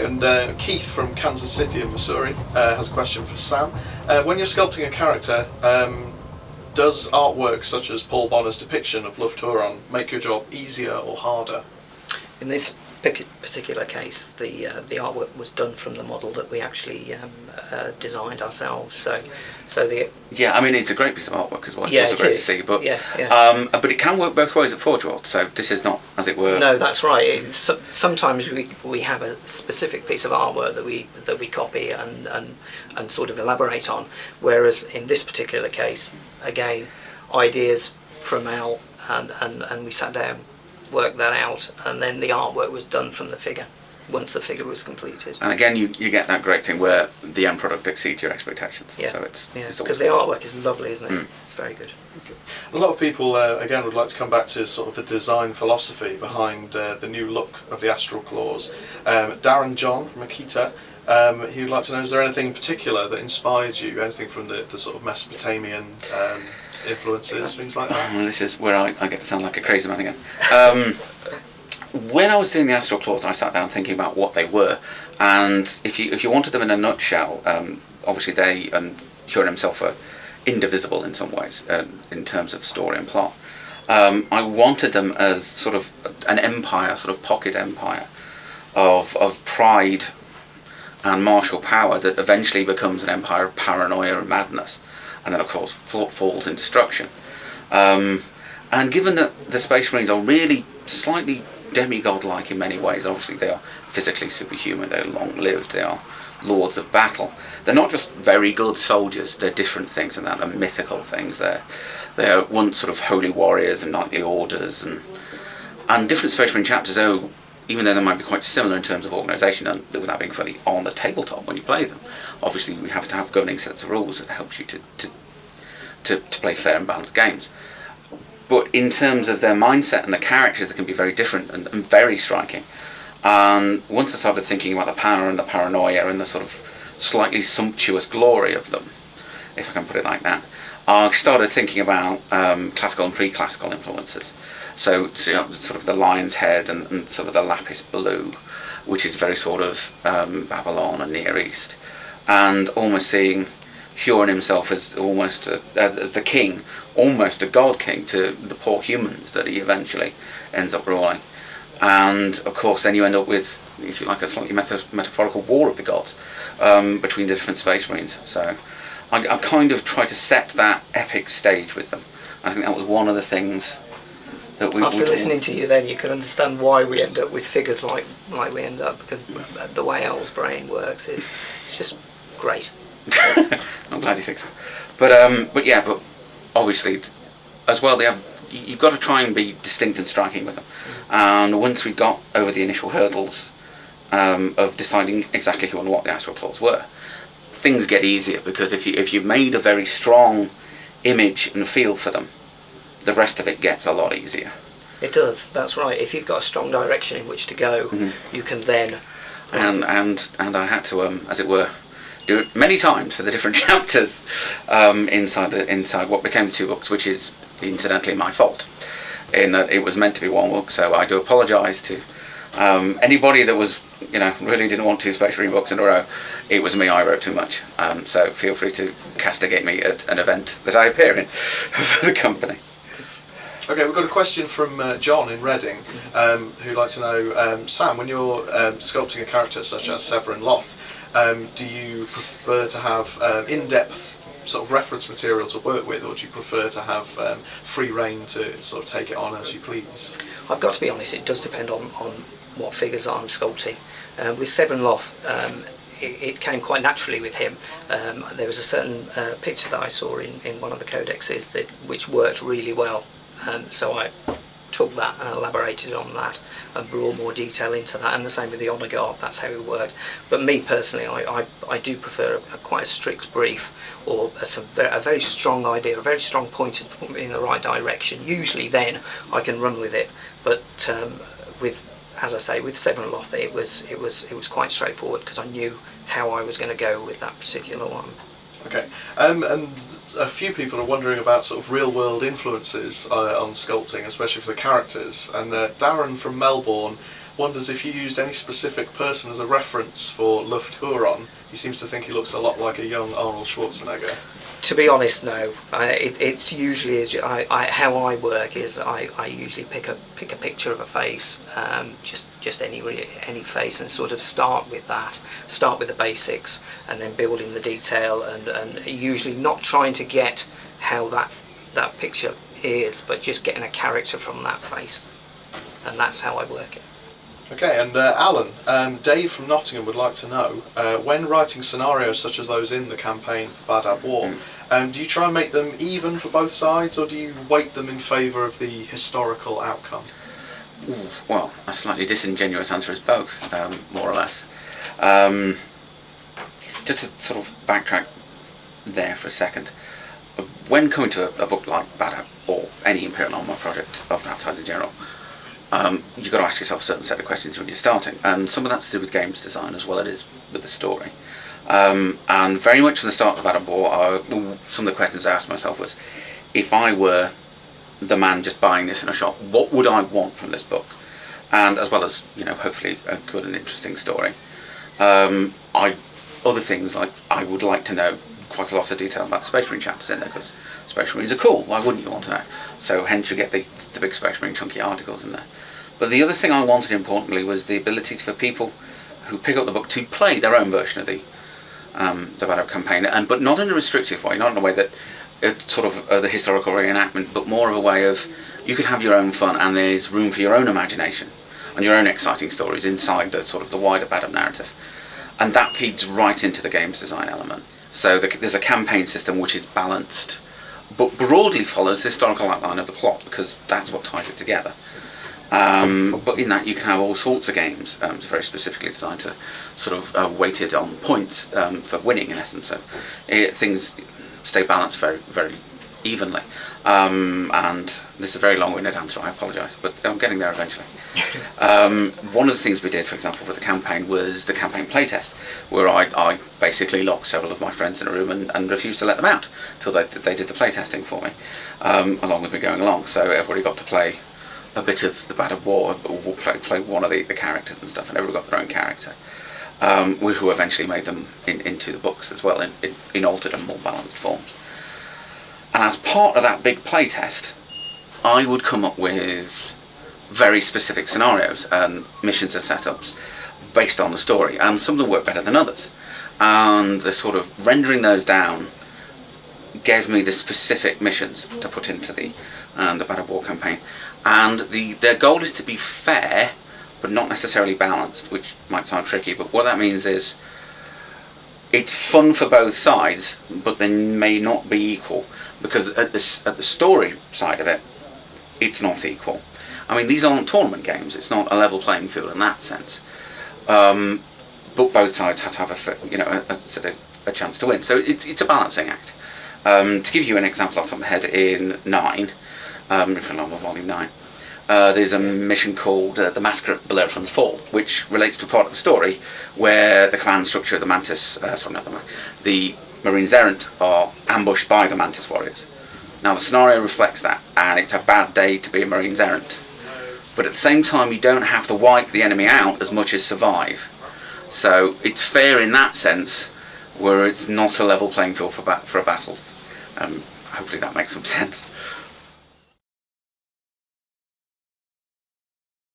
And Keith from Kansas City in Missouri has a question for Sam. When you're sculpting a character, does artwork such as Paul Bonner's depiction of Love Turon make your job easier or harder? In this particular case, the artwork was done from the model that we actually designed ourselves. So yeah, I mean, it's a great piece of artwork as well. It's yeah, also great to see, but but it can work both ways at Forge World. So this is not, as it were. No, that's right. Sometimes we have a specific piece of artwork that we copy and sort of elaborate on. Whereas in this particular case, again, ideas from Al and we sat down, worked that out, and then the artwork was done from the figure once the figure was completed. And again, you get that great thing where the end product exceeds your expectations. Yeah, so it's because the artwork is lovely, isn't it? It's very good. A lot of people again would like to come back to sort of the design philosophy behind the new look of the Astral Claws. Darren John from Akita, he would like to know, is there anything in particular that inspired you? Anything from the sort of Mesopotamian influences, things like that? Well, this is where I get to sound like a crazy man again. When I was doing the Astral Claws, I sat down thinking about what they were, and if you wanted them in a nutshell, obviously they and Huron himself are indivisible in some ways in terms of story and plot. I wanted them as sort of an empire, sort of pocket empire of pride and martial power that eventually becomes an empire of paranoia and madness, and then of course falls in destruction. And given that the Space Marines are really slightly demigod-like in many ways, obviously they are physically superhuman, they're long-lived, they are lords of battle. They're not just very good soldiers, they're different things, and they're mythical things. They're once sort of holy warriors and knightly orders, and different Space Marine chapters, even though they might be quite similar in terms of organisation and without being fully on the tabletop when you play them, obviously we have to have governing sets of rules that helps you to play fair and balanced games. But in terms of their mindset and the characters, they can be very different and very striking. And once I started thinking about the power and the paranoia and the sort of slightly sumptuous glory of them, if I can put it like that, I started thinking about classical and pre-classical influences. So sort of the lion's head and sort of the lapis blue, which is very sort of Babylon and Near East, and almost seeing Huron himself as almost as the king, almost a god king to the poor humans that he eventually ends up ruling. And of course then you end up with, if you like, a slightly metaphorical war of the gods between the different Space Marines. So I kind of try to set that epic stage with them. I think that was one of the things that we... After listening to you then, you can understand why we end up with figures like we end up, because the way Al's brain works is it's just great. I'm glad you think so. But yeah, but obviously as well you've got to try and be distinct and striking with them. And once we got over the initial hurdles of deciding exactly who and what the Astral Claws were, things get easier, because if you've made a very strong image and feel for them, the rest of it gets a lot easier. It does, that's right. If you've got a strong direction in which to go, you can then... And I had to, as it were, do it many times for the different chapters inside what became the two books, which is incidentally my fault, in that it was meant to be one book. So I do apologise to anybody that was, really didn't want two Space Marine books in a row. It was me, I wrote too much. So feel free to castigate me at an event that I appear in for the company. Okay, we've got a question from John in Reading, who'd like to know, Sam, when you're sculpting a character such as Severin Loth, do you prefer to have in-depth sort of reference material to work with, or do you prefer to have free rein to sort of take it on as you please? I've got to be honest, it does depend on what figures I'm sculpting. With Severin Loth, it came quite naturally with him. There was a certain picture that I saw in one of the codexes which worked really well. So I took that and elaborated on that and brought more detail into that, and the same with the Honour Guard, that's how it worked. But me personally, I do prefer quite a strict brief, or a very strong idea, a very strong point to put me in the right direction. Usually then I can run with it, but as I say, with Severin Loth it was quite straightforward, because I knew how I was going to go with that particular one. Okay, and a few people are wondering about sort of real-world influences on sculpting, especially for the characters. And Darren from Melbourne wonders if you used any specific person as a reference for Luft-Huron. He seems to think he looks a lot like a young Arnold Schwarzenegger. To be honest, no. It's usually how I work is I usually pick a picture of a face, just any face, and sort of start with the basics, and then build in the detail, and usually not trying to get how that picture is, but just getting a character from that face, and that's how I work it. Okay, and Alan, Dave from Nottingham would like to know, when writing scenarios such as those in the campaign for Badab War, do you try and make them even for both sides, or do you weight them in favour of the historical outcome? Well, a slightly disingenuous answer is both, more or less. Just to sort of backtrack there for a second, when coming to a book like Badab, or any Imperial Armour project of that size in general, you've got to ask yourself a certain set of questions when you're starting, and some of that's to do with games design as well as it is with the story. And very much from the start of Badab War, some of the questions I asked myself was, if I were the man just buying this in a shop, what would I want from this book? And as well as, hopefully a good and interesting story. Other things, like I would like to know quite a lot of detail about the Space Marine chapters in there, because Space Marines are cool, why wouldn't you want to know? So hence you get the big Space Marine chunky articles in there. But the other thing I wanted, importantly, was the ability for people who pick up the book to play their own version of the Badab campaign, but not in a restrictive way, not in a way that it's sort of the historical reenactment, but more of a way of you can have your own fun, and there's room for your own imagination and your own exciting stories inside the sort of the wider Badab narrative, and that feeds right into the games design element. So there's a campaign system which is balanced, but broadly follows the historical outline of the plot, because that's what ties it together. But in that you can have all sorts of games, very specifically designed to sort of weighted on points for winning, in essence. So things stay balanced very, very evenly. And this is a very long-winded answer, I apologise, but I'm getting there eventually. One of the things we did, for example, for the campaign was the campaign playtest, where I basically locked several of my friends in a room and refused to let them out till they did the playtesting for me, along with me going along. So everybody got to play a bit of the Badab War, we'll play one of the characters and stuff, and everybody got their own character, who eventually made them into the books as well, in altered and more balanced forms. And as part of that big playtest, I would come up with very specific scenarios and missions and setups based on the story, and some of them work better than others. And the sort of rendering those down gave me the specific missions to put into the Badab War campaign. And their goal is to be fair, but not necessarily balanced, which might sound tricky, but what that means is it's fun for both sides, but they may not be equal, because at the story side of it, it's not equal. I mean, these aren't tournament games, it's not a level playing field in that sense, but both sides have to have a chance to win, so it's a balancing act. To give you an example off the top of my head, in 9, Imperial Armour Volume 9, there's a mission called The Massacre at Bellerophon's Fall, which relates to a part of the story where the command structure of the Mantis, the Marines Errant are ambushed by the Mantis warriors. Now the scenario reflects that, and it's a bad day to be a Marines Errant. But at the same time, you don't have to wipe the enemy out as much as survive. So it's fair in that sense, where it's not a level playing field for a battle. Hopefully that makes some sense.